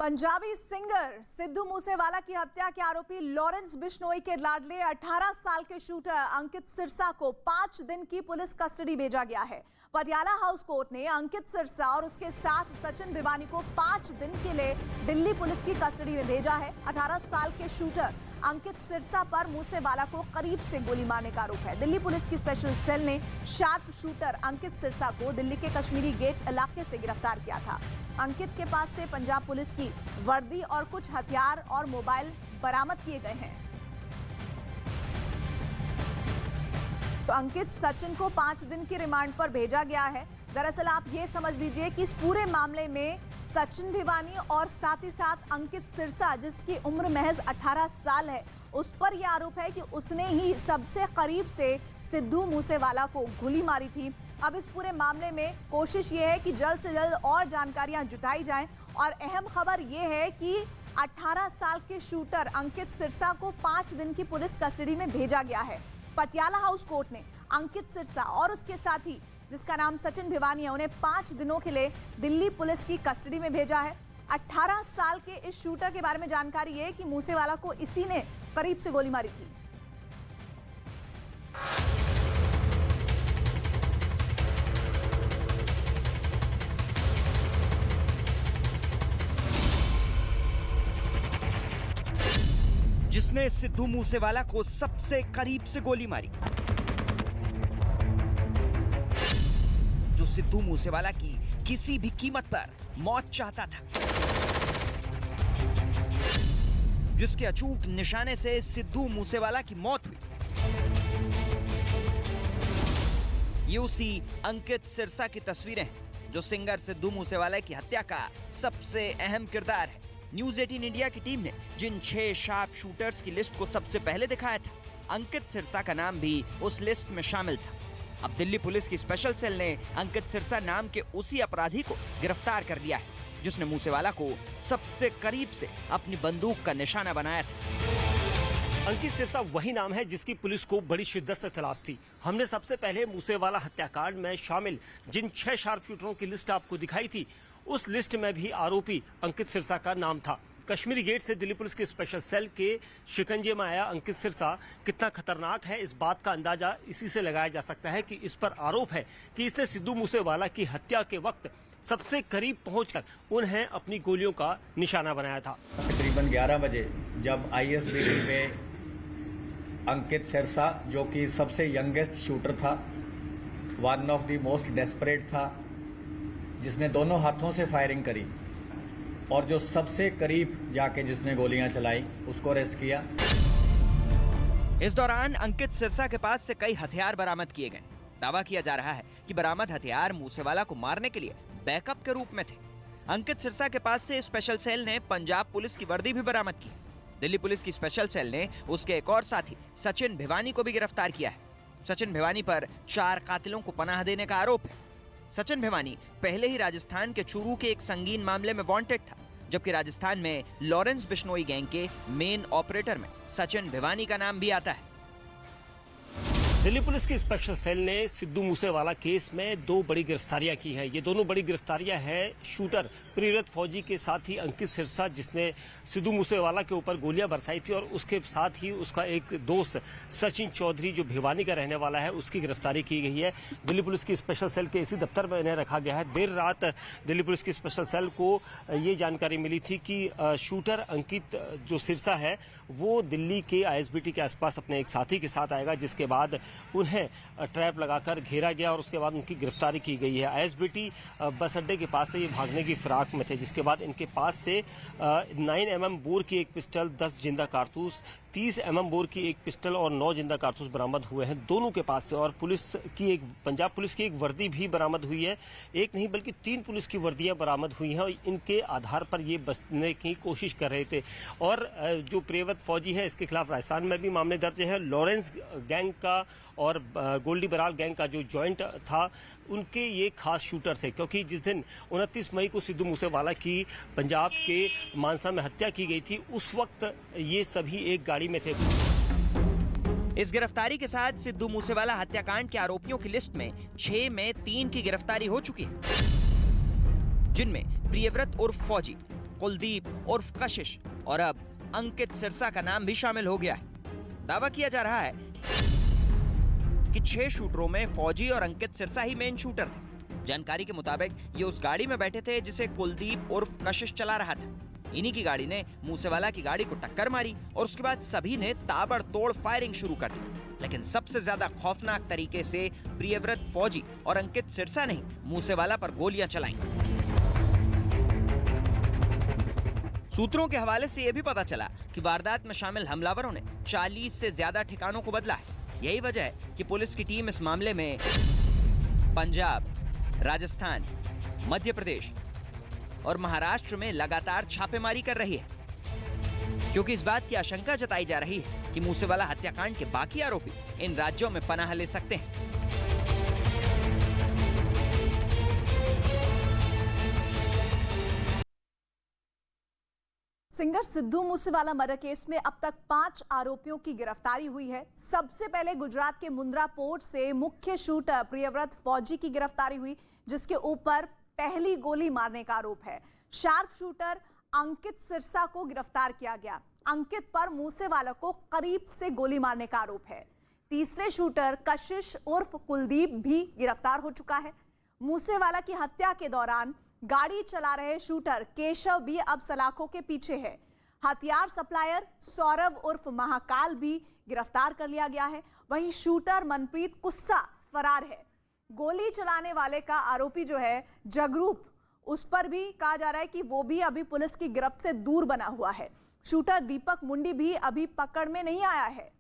Punjabi singer Sidhu Moosewala की हत्या के आरोपी लॉरेंस बिश्नोई के लाडले 18 साल के शूटर अंकित सिरसा को 5 दिन की पुलिस कस्टडी भेजा गया है। पटियाला हाउस कोर्ट ने अंकित सिरसा और उसके साथ सचिन भिवानी को 5 दिन के लिए दिल्ली पुलिस की कस्टडी में भेजा है। 18 साल के शूटर अंकित सिरसा पर मूसेवाला को करीब से गोली मारने का आरोप है। दिल्ली पुलिस की स्पेशल सेल ने शार्प शूटर अंकित सिरसा को दिल्ली के कश्मीरी गेट इलाके से गिरफ्तार किया था। अंकित के पास से पंजाब पुलिस की वर्दी और कुछ हथियार और मोबाइल बरामद किए गए हैं। तो अंकित सचिन को 5 दिन की रिमांड पर भेजा गया है। दरअसल आप ये समझ लीजिए कि इस पूरे मामले में सचिन भिवानी और साथ ही साथ अंकित सिरसा, जिसकी उम्र महज 18 साल है, उस पर यह आरोप है कि उसने ही सबसे करीब से सिद्धू मूसेवाला को गोली मारी थी। अब इस पूरे मामले में कोशिश ये है कि जल्द से जल्द और जानकारियां जुटाई जाएं और अहम खबर ये है कि 18 साल के शूटर अंकित सिरसा को 5 दिन की पुलिस कस्टडी में भेजा गया है। पटियाला हाउस कोर्ट ने अंकित सिरसा और उसके साथी, जिसका नाम सचिन भिवानी है, उन्हें 5 दिनों के लिए दिल्ली पुलिस की कस्टडी में भेजा है। 18 साल के इस शूटर के बारे में जानकारी है कि मूसेवाला को इसी ने करीब से गोली मारी थी। जिसने सिद्धू मूसेवाला को सबसे करीब से गोली मारी, जो सिद्धू मूसेवाला की किसी भी कीमत पर मौत चाहता था, जिसके अचूक निशाने से सिद्धू मूसेवाला की मौत हुई, ये उसी अंकित सिरसा की तस्वीरें हैं जो सिंगर सिद्धू मूसेवाला की हत्या का सबसे अहम किरदार है। न्यूज 18 इंडिया की टीम ने जिन 6 शार्प शूटर्स की लिस्ट को सबसे पहले दिखाया था, अंकित सिरसा का नाम भी उस लिस्ट में शामिल था। अब दिल्ली पुलिस की स्पेशल सेल ने अंकित सिरसा नाम के उसी अपराधी को गिरफ्तार कर लिया है, जिसने मूसेवाला को सबसे करीब से अपनी बंदूक का निशाना बनाया था। अंकित सिरसा वही नाम है जिसकी पुलिस को बड़ी शिद्दत से तलाश थी। हमने सबसे पहले मूसेवाला हत्याकांड में शामिल जिन 6 शार्प शूटरों की लिस्ट आपको दिखाई थी, उस लिस्ट में भी आरोपी अंकित सिरसा का नाम था। कश्मीरी गेट से दिल्ली पुलिस के स्पेशल सेल के शिकंजे में आया अंकित सिरसा कितना खतरनाक है, इस बात का अंदाजा इसी से लगाया जा सकता है कि इस पर आरोप है कि इसने सिद्धू मूसेवाला की हत्या के वक्त सबसे करीब पहुंचकर उन्हें अपनी गोलियों का निशाना बनाया था। तकरीबन 11 बजे जब आईएसबीटी पे अंकित सिरसा, जो कि सबसे यंगेस्ट शूटर था, one of the most desperate था, जिसने दोनों हाथों से फायरिंग करी और जो सबसे करीब जाके जिसने गोलियां चलाई, उसको अरेस्ट किया। इस दौरान अंकित सिरसा के पास से कई हथियार बरामद किए गए। दावा किया जा रहा है कि बरामद हथियार मूसेवाला को मारने के लिए बैकअप के रूप में थे। अंकित सिरसा के पास से स्पेशल सेल ने पंजाब पुलिस की वर्दी भी बरामद की। दिल्ली पुलिस की स्पेशल सेल ने उसके एक और साथी सचिन भिवानी को भी गिरफ्तार किया है। सचिन भिवानी पर 4 कातिलों को पनाह देने का आरोप है। सचिन भिवानी पहले ही राजस्थान के चूरू के एक संगीन मामले में वांटेड था, जबकि राजस्थान में लॉरेंस बिश्नोई गैंग के मेन ऑपरेटर में सचिन भिवानी का नाम भी आता है। दिल्ली पुलिस की स्पेशल सेल ने सिद्धू मूसेवाला केस में 2 बड़ी गिरफ्तारियां की हैं। ये दोनों बड़ी गिरफ्तारियां हैं शूटर प्रेरित फौजी के साथ ही अंकित सिरसा, जिसने सिद्धू मूसेवाला के ऊपर गोलियां बरसाई थी, और उसके साथ ही उसका एक दोस्त सचिन चौधरी, जो भिवानी का रहने वाला है, उसकी गिरफ्तारी की गई है। दिल्ली पुलिस की स्पेशल सेल के इसी दफ्तर में इन्हें रखा गया है। देर रात दिल्ली पुलिस की स्पेशल सेल को ये जानकारी मिली थी कि शूटर अंकित जो सिरसा है, वो दिल्ली के आईएसबीटी के आसपास अपने एक साथी के साथ आएगा, जिसके बाद उन्हें ट्रैप लगाकर घेरा गया और उसके बाद उनकी गिरफ्तारी की गई है। आईएसबीटी बस अड्डे के पास से ये भागने की फिराक में थे, जिसके बाद इनके पास से 9mm बोर की एक पिस्टल, 10 जिंदा कारतूस, 30mm बोर की एक पिस्टल और 9 जिंदा कारतूस बरामद हुए हैं दोनों के पास से। और पंजाब पुलिस की एक वर्दी भी बरामद हुई है। एक नहीं बल्कि 3 पुलिस की वर्दियां बरामद हुई हैं और इनके आधार पर ये बचने की कोशिश कर रहे थे। और जो प्रेरित फौजी है, इसके खिलाफ राजस्थान में भी मामले दर्ज हैं। लॉरेंस गैंग का और गोल्डी बराल गैंग का जो जॉइंट था, उनके ये खास शूटर थे, क्योंकि जिस दिन 29 मई को सिद्धू मूसेवाला की पंजाब के मानसा में हत्या की गई थी, उस वक्त ये सभी एक गाड़ी में थे। इस गिरफ्तारी के साथ सिद्धू मूसेवाला हत्याकांड के आरोपियों की लिस्ट में 6 में 3 की गिरफ्तारी हो चुकी है, जिनमें प्रियव्रत उर्फ फौजी, कुलदीप उर्फ कशिश और अब अंकित सिरसा का नाम भी शामिल हो गया है। दावा किया जा रहा है कि 6 शूटरों में फौजी और अंकित सिरसा ही मेन शूटर थे। जानकारी के मुताबिक ये उस गाड़ी में बैठे थे जिसे कुलदीप उर्फ कशिश चला रहा था। इन्हीं की गाड़ी ने मूसेवाला की गाड़ी को टक्कर मारी और उसके बाद सभी ने ताबड़तोड़ फायरिंग शुरू कर दी। लेकिन सबसे ज्यादा खौफनाक तरीके से प्रियव्रत फौजी और अंकित सिरसा ने मूसेवाला पर गोलियां चलाईं। सूत्रों के हवाले से यह भी पता चला कि वारदात में शामिल हमलावरों ने 40 से ज्यादा ठिकानों को बदला है। यही वजह है कि पुलिस की टीम इस मामले में पंजाब, राजस्थान, मध्य प्रदेश और महाराष्ट्र में लगातार छापेमारी कर रही है, क्योंकि इस बात की आशंका जताई जा रही है कि मूसेवाला हत्याकांड के बाकी आरोपी इन राज्यों में पनाह ले सकते हैं। Singer Sidhu Moosewala murder case में अब तक 5 आरोपियों की गिरफ्तारी हुई है। सबसे पहले गुजरात के मुंद्रा पोर्ट से मुख्य शूटर प्रियव्रत फौजी की गिरफ्तारी हुई, जिसके ऊपर पहली गोली मारने का आरोप है। शार्प शूटर अंकित सिरसा को गिरफ्तार किया गया। अंकित पर मूसेवाला को करीब से गोली मारने का आरोप है। तीसरे शूटर कशिश उर्फ कुलदीप भी गिरफ्तार हो चुका है। मूसेवाला की हत्या के दौरान गाड़ी चला रहे शूटर केशव भी अब सलाखों के पीछे है। हथियार सप्लायर सौरभ उर्फ महाकाल भी गिरफ्तार कर लिया गया है। वहीं शूटर मनप्रीत कुस्सा फरार है। गोली चलाने वाले का आरोपी जो है जगरूप, उस पर भी कहा जा रहा है कि वो भी अभी पुलिस की गिरफ्त से दूर बना हुआ है। शूटर दीपक मुंडी भी अभी पकड़ में नहीं आया है।